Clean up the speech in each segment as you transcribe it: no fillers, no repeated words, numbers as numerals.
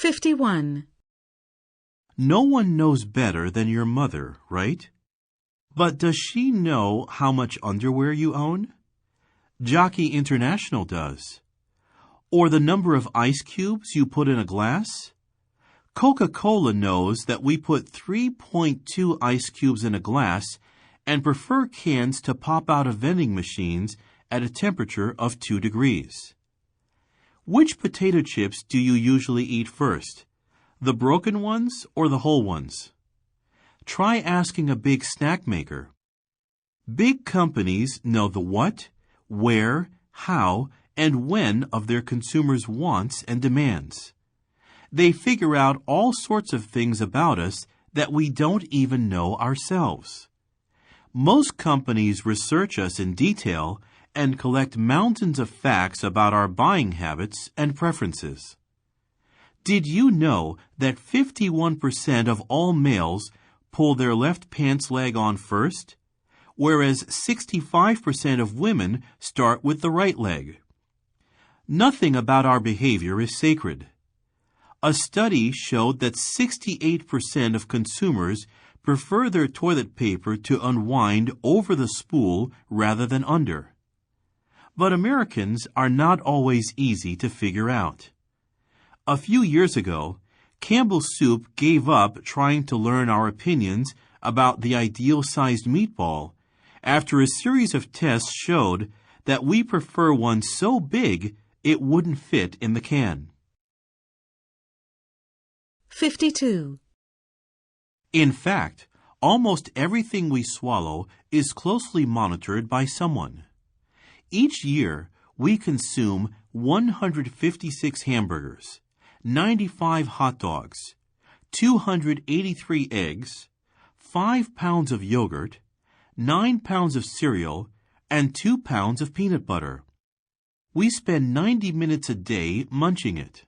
51. No one knows better than your mother, right? But does she know how much underwear you own? Jockey International does. Or the number of ice cubes you put in a glass? Coca-Cola knows that we put 3.2 ice cubes in a glass and prefer cans to pop out of vending machines at a temperature of 2 degrees. Which potato chips do you usually eat first? The broken ones or the whole ones? Try asking a big snack maker. Big companies know the what, where, how, and when of their consumers' wants and demands. They figure out all sorts of things about us that we don't even know ourselves. Most companies research us in detail and collect mountains of facts about our buying habits and preferences. Did you know that 51% of all males pull their left pants leg on first, whereas 65% of women start with the right leg? Nothing about our behavior is sacred. A study showed that 68% of consumers prefer their toilet paper to unwind over the spool rather than under. But Americans are not always easy to figure out. A few years ago, Campbell's Soup gave up trying to learn our opinions about the ideal-sized meatball after a series of tests showed that we prefer one so big it wouldn't fit in the can. 52. In fact, almost everything we swallow is closely monitored by someone. Each year, we consume 156 hamburgers, 95 hot dogs, 283 eggs, 5 pounds of yogurt, 9 pounds of cereal, and 2 pounds of peanut butter. We spend 90 minutes a day munching it.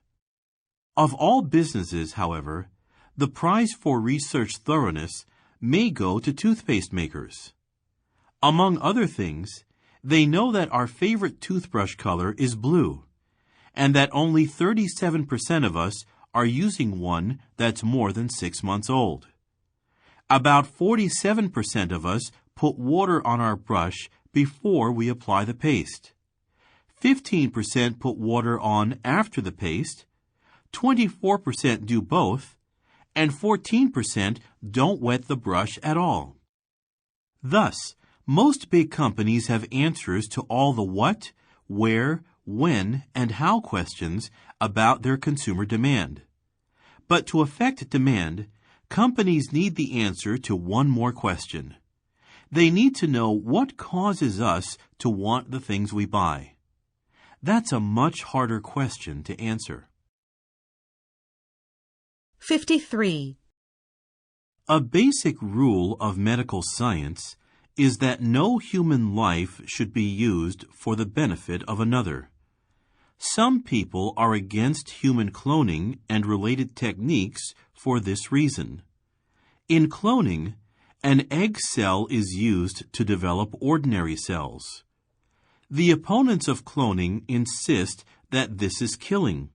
Of all businesses, however, the prize for research thoroughness may go to toothpaste makers. Among other things, they know that our favorite toothbrush color is blue, and that only 37% of us are using one that's more than 6 months old. About 47% of us put water on our brush before we apply the paste. 15% put water on after the paste, 24% do both, and 14% don't wet the brush at all. Thus, most big companies have answers to all the what, where, when, and how questions about their consumer demand. But to affect demand, companies need the answer to one more question. They need to know what causes us to want the things we buy. That's a much harder question to answer. 53. A basic rule of medical science is that no human life should be used for the benefit of another. Some people are against human cloning and related techniques for this reason. In cloning, an egg cell is used to develop ordinary cells. The opponents of cloning insist that this is killing,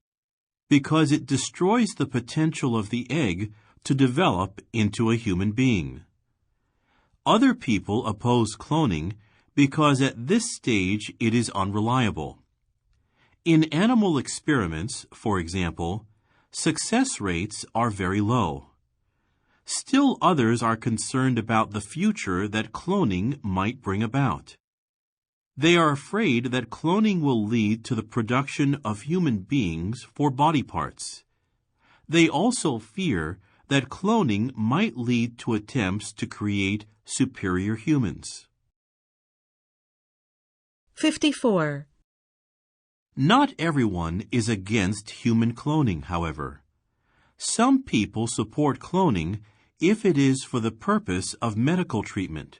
because it destroys the potential of the egg to develop into a human being. Other people oppose cloning because at this stage it is unreliable. In animal experiments, for example, success rates are very low. Still others are concerned about the future that cloning might bring about. They are afraid that cloning will lead to the production of human beings for body parts. They also fear that cloning might lead to attempts to create superior humans. 54. Not everyone is against human cloning, however. Some people support cloning if it is for the purpose of medical treatment,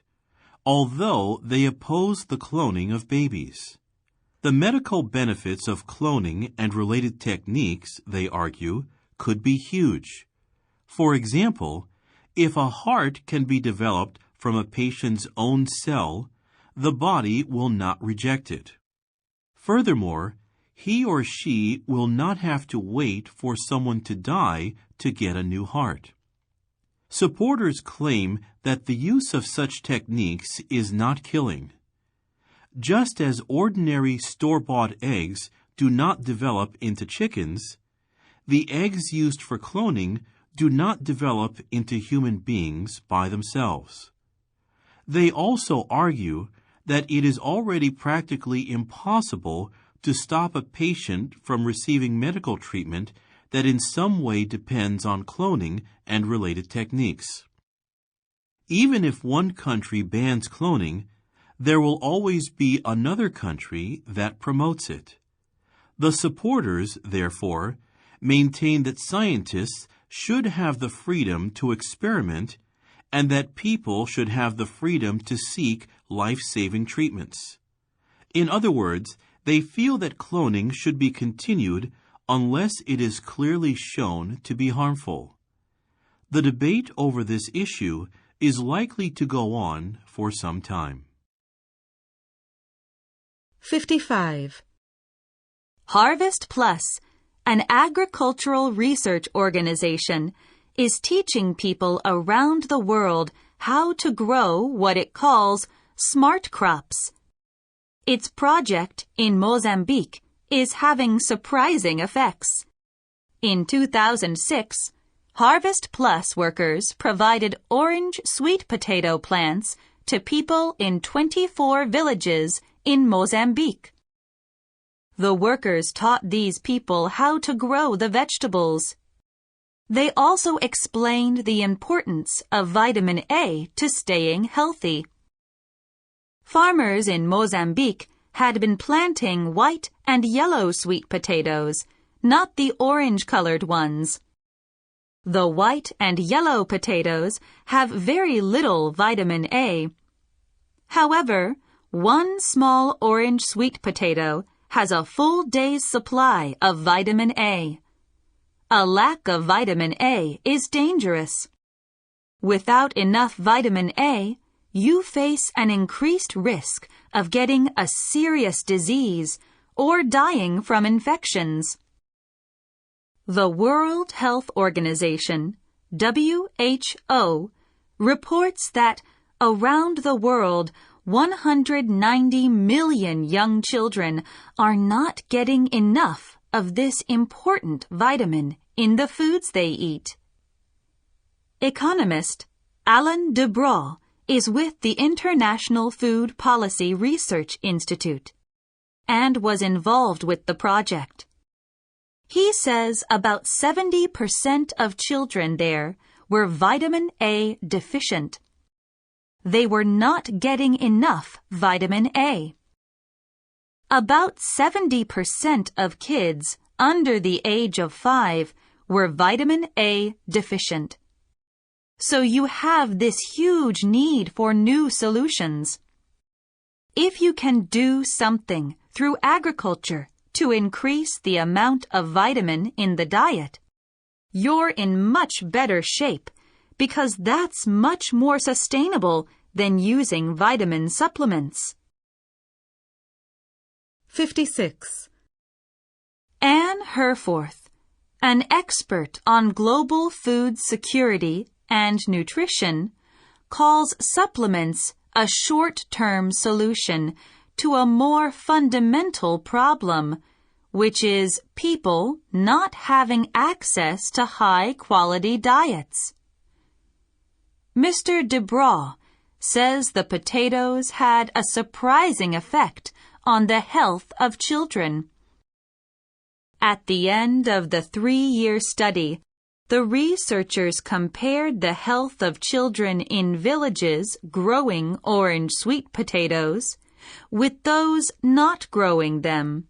although they oppose the cloning of babies. The medical benefits of cloning and related techniques, they argue, could be huge. For example, if a heart can be developed from a patient's own cell, the body will not reject it. Furthermore, he or she will not have to wait for someone to die to get a new heart. Supporters claim that the use of such techniques is not killing. Just as ordinary store-bought eggs do not develop into chickens, the eggs used for cloning do not develop into human beings by themselves. They also argue that it is already practically impossible to stop a patient from receiving medical treatment that in some way depends on cloning and related techniques. Even if one country bans cloning, there will always be another country that promotes it. The supporters, therefore, maintain that scientists should have the freedom to experiment and that people should have the freedom to seek life-saving treatments. In other words, they feel that cloning should be continued unless it is clearly shown to be harmful. The debate over this issue is likely to go on for some time. 55. Harvest Plus, an agricultural research organization, is teaching people around the world how to grow what it calls smart crops. Its project in Mozambique is having surprising effects. In 2006, Harvest Plus workers provided orange sweet potato plants to people in 24 villages in Mozambique. The workers taught these people how to grow the vegetables. They also explained the importance of vitamin A to staying healthy. Farmers in Mozambique had been planting white and yellow sweet potatoes, not the orange-colored ones. The white and yellow potatoes have very little vitamin A. However, one small orange sweet potato has a full day's supply of vitamin A. A lack of vitamin A is dangerous. Without enough vitamin A, you face an increased risk of getting a serious disease or dying from infections. The World Health Organization, WHO, reports that around the world 190 million young children are not getting enough of this important vitamin in the foods they eat. Economist Alan DeBraw is with the International Food Policy Research Institute and was involved with the project. He says about 70% of children there were vitamin A deficient. They were not getting enough vitamin A. About 70% of kids under the age of 5 were vitamin A deficient. So you have this huge need for new solutions. If you can do something through agriculture to increase the amount of vitamin in the diet, you're in much better shape because that's much more sustainable than using vitamin supplements. 56. Anne Herforth, an expert on global food security and nutrition, calls supplements a short-term solution to a more fundamental problem, which is people not having access to high-quality diets. Mr. DeBraw says the potatoes had a surprising effect on the health of children. At the end of the 3-year study, the researchers compared the health of children in villages growing orange sweet potatoes with those not growing them.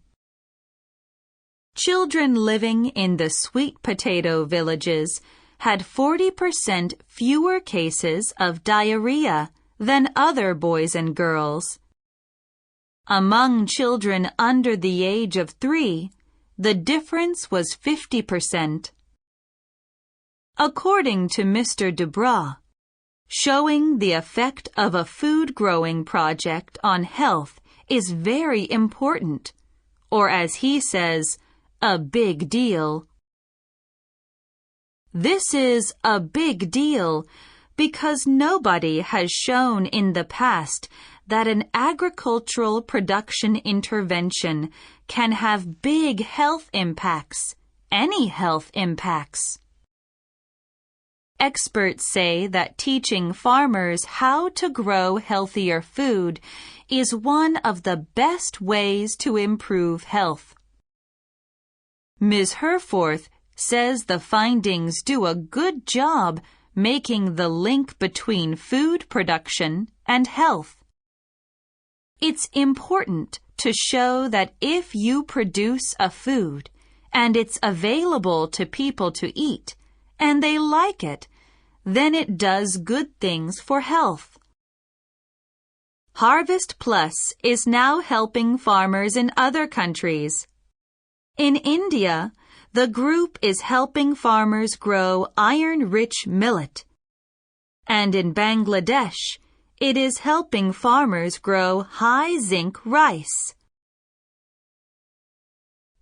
Children living in the sweet potato villages had 40% fewer cases of diarrhea than other boys and girls. Among children under the age of 3, the difference was 50%. According to Mr. DeBraw, showing the effect of a food growing project on health is very important, or as he says, a big deal. This is a big deal because nobody has shown in the past that an agricultural production intervention can have big health impacts, any health impacts. Experts say that teaching farmers how to grow healthier food is one of the best ways to improve health. Ms. Herforth says the findings do a good job making the link between food production and health. It's important to show that if you produce a food and it's available to people to eat, and they like it, then it does good things for health. Harvest Plus is now helping farmers in other countries. In India, the group is helping farmers grow iron-rich millet. And in Bangladesh, it is helping farmers grow high-zinc rice.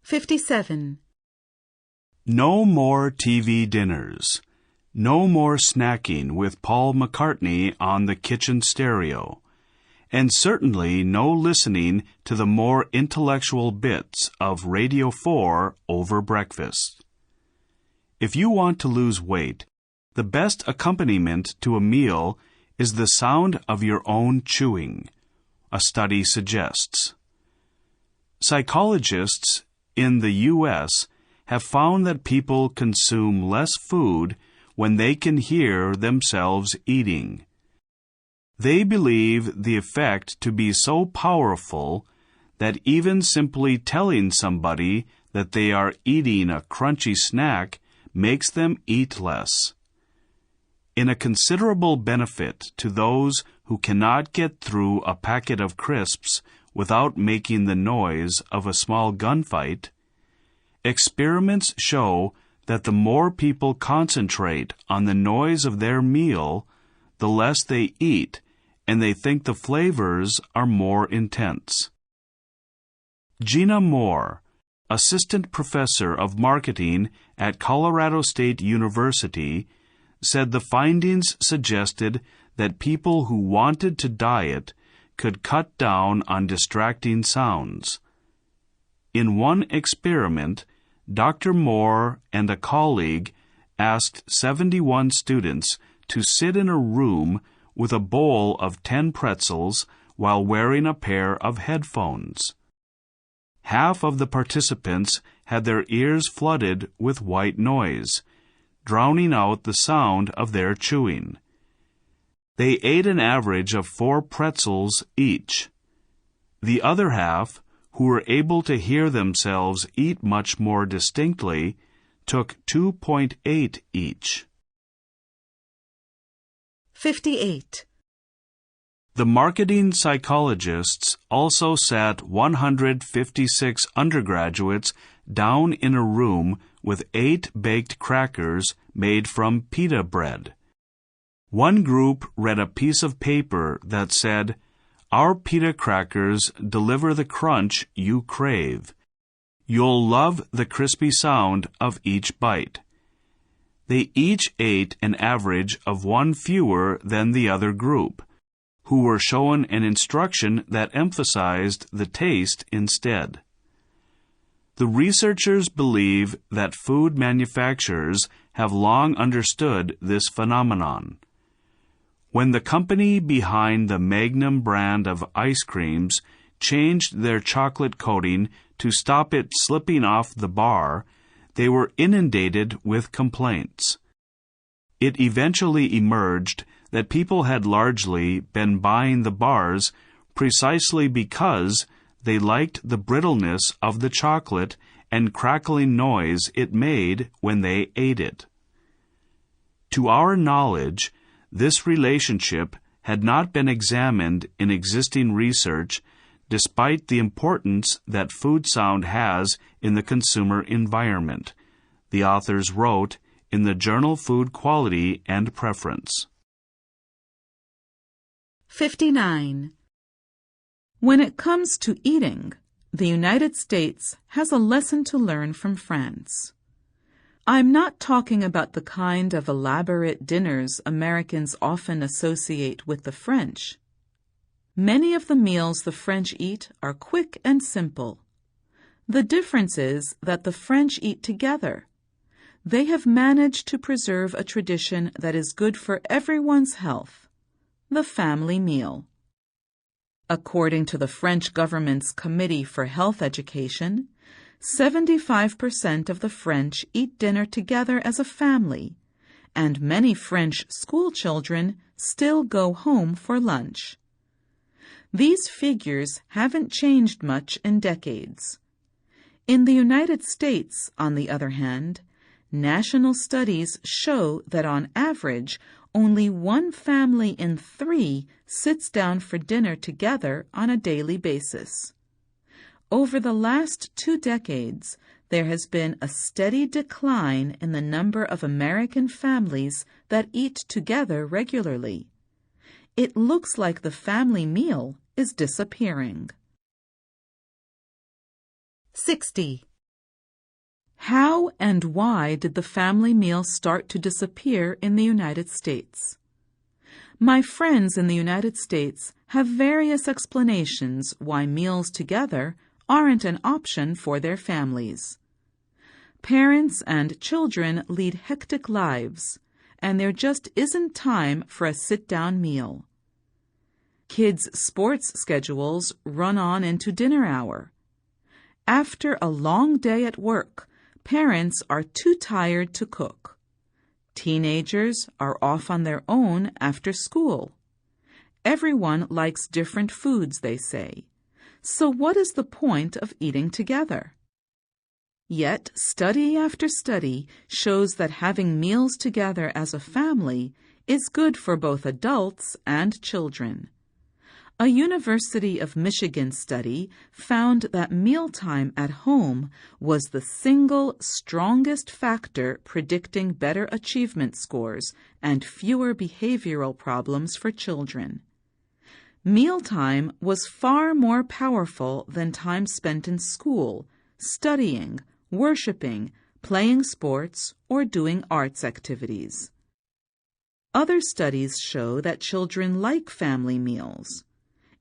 57. No more TV dinners. No more snacking with Paul McCartney on the kitchen stereo. And certainly no listening to the more intellectual bits of Radio 4 over breakfast. If you want to lose weight, the best accompaniment to a meal is the sound of your own chewing, a study suggests. Psychologists in the U.S. have found that people consume less food when they can hear themselves eating. They believe the effect to be so powerful that even simply telling somebody that they are eating a crunchy snack makes them eat less. In a considerable benefit to those who cannot get through a packet of crisps without making the noise of a small gunfight, experiments show that the more people concentrate on the noise of their meal, the less they eat, and they think the flavors are more intense. Gina Moore, assistant professor of marketing at Colorado State University, said the findings suggested that people who wanted to diet could cut down on distracting sounds. In one experiment, Dr. Moore and a colleague asked 71 students to sit in a room with a bowl of 10 pretzels while wearing a pair of headphones. Half of the participants had their ears flooded with white noise, drowning out the sound of their chewing. They ate an average of 4 pretzels each. The other half, who were able to hear themselves eat much more distinctly, took 2.8 each. 58. The marketing psychologists also sat 156 undergraduates down in a room with 8 baked crackers made from pita bread. One group read a piece of paper that said, "Our pita crackers deliver the crunch you crave. You'll love the crispy sound of each bite." They each ate an average of 1 fewer than the other group, who were shown an instruction that emphasized the taste instead. The researchers believe that food manufacturers have long understood this phenomenon. When the company behind the Magnum brand of ice creams changed their chocolate coating to stop it slipping off the bar, they were inundated with complaints. It eventually emerged that people had largely been buying the bars precisely because they liked the brittleness of the chocolate and crackling noise it made when they ate it. To our knowledge, this relationship had not been examined in existing research, despite the importance that food sound has in the consumer environment, the authors wrote in the journal Food Quality and Preference. 59. When it comes to eating, The United States has a lesson to learn from France. I'm not talking about the kind of elaborate dinners Americans often associate with the French. Many of the meals the French eat are quick and simple. The difference is that the French eat together. They have managed to preserve a tradition that is good for everyone's health, the family meal. According to the French government's Committee for Health Education, 75% of the French eat dinner together as a family, and many French school children still go home for lunch. These figures haven't changed much in decades. In the United States, on the other hand, national studies show that on average, only one family in 3 sits down for dinner together on a daily basis. Over the last 2 decades, there has been a steady decline in the number of American families that eat together regularly. It looks like the family meal is disappearing. 60. How and why did the family meal start to disappear in the United States? My friends in the United States have various explanations why meals together aren't an option for their families. Parents and children lead hectic lives, and there just isn't time for a sit-down meal. Kids' sports schedules run on into dinner hour. After a long day at work, parents are too tired to cook. Teenagers are off on their own after school. Everyone likes different foods, they say. So what is the point of eating together? Yet study after study shows that having meals together as a family is good for both adults and children. A University of Michigan study found that mealtime at home was the single strongest factor predicting better achievement scores and fewer behavioral problems for children. Mealtime was far more powerful than time spent in school, studying, worshiping, playing sports, or doing arts activities. Other studies show that children like family meals.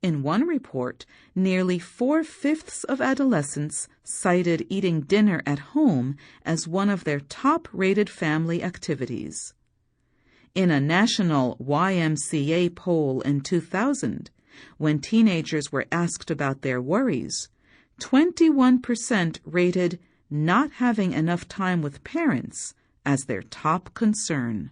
In one report, nearly 4/5 of adolescents cited eating dinner at home as one of their top-rated family activities. In a national YMCA poll in 2000, when teenagers were asked about their worries, 21% rated not having enough time with parents as their top concern.